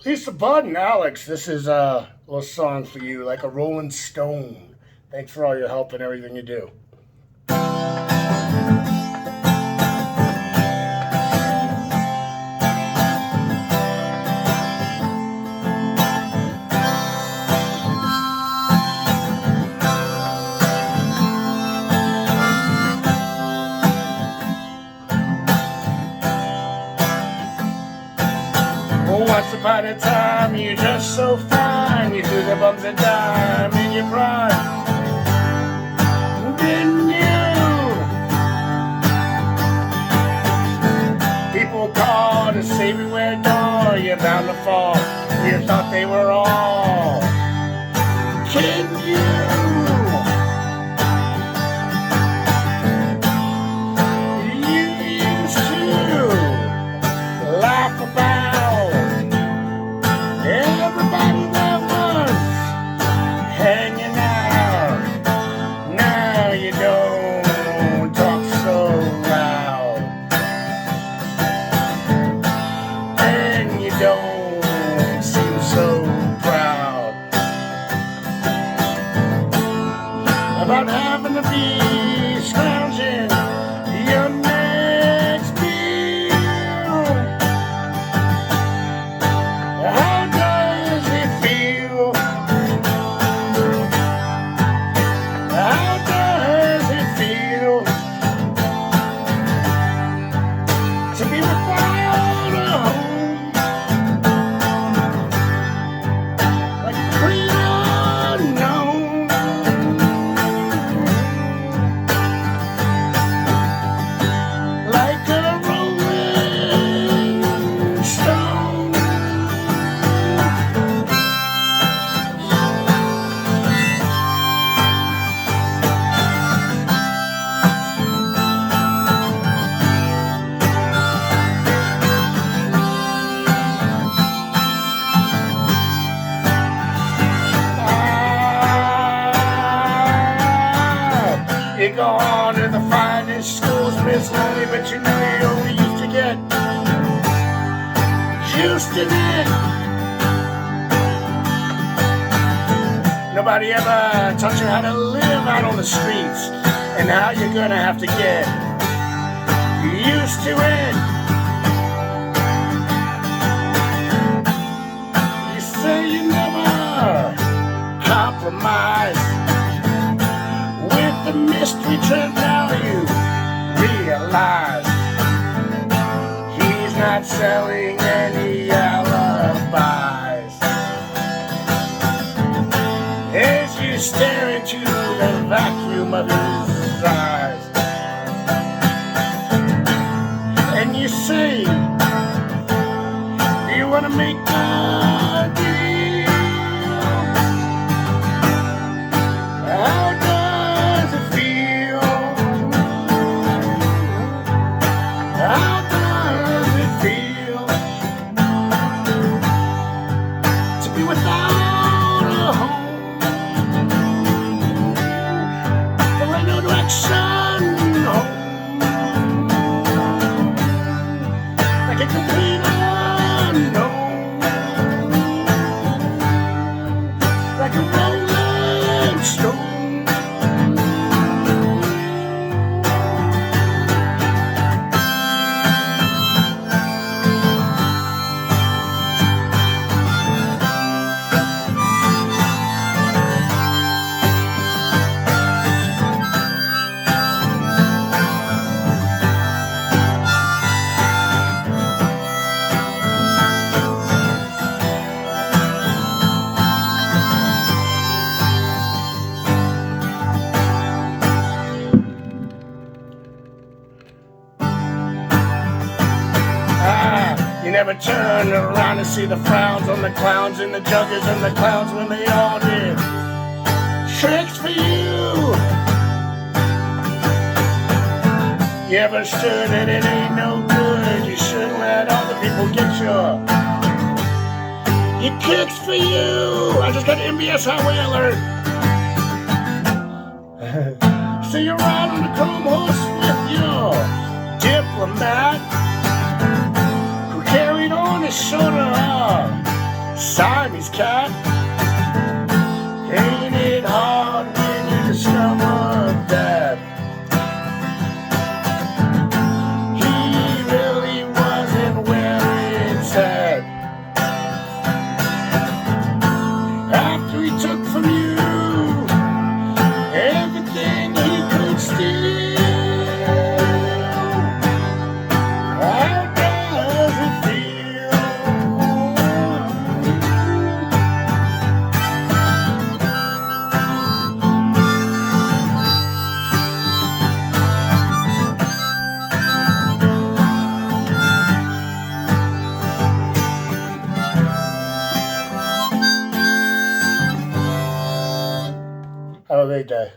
Lisa Bud and Alex, this is a little song for you, like a Rolling Stone. Thanks for all your help and everything you do. Oh, once upon a time, you're just so fine. You threw the bums a dime in your prime. Didn't you? People called to say beware door, you're bound to fall. You thought they were all kidding you. You used to laugh about everybody that was hanging out. Now you don't talk so loud, and you don't seem so proud about having to be scrounging your next meal. How does it feel? How does it feel to be without a home, like a great unknown? Like a rolling stone. You go on to the finest schools, Miss Lonely, but you know you only used to get used to it. Nobody ever taught you how to live out on the streets and how you're gonna have to get used to it. You say you never compromise with the mystery trip. Now you realize he's not selling any alibis. As you stare into the vacuum of his eyes, and you say, do you want to make a deal? How does it feel? How does it feel to be without a home? There ain't no direction home, like a complete unknown, like a rolling stone. You never turned around to see the frowns on the clowns and the juggers and the clowns when they all did tricks for you. You ever stood that it ain't no good? You shouldn't let other people get your kicks for you. I just got MBS highway alert. So you ride on the chrome horse with your diplomat who carried on his shoulder. Siamese cat. Ain't it hard when you discover that he really wasn't where it's at? After he took from you everything he could steal, how does it feel? Have a great day.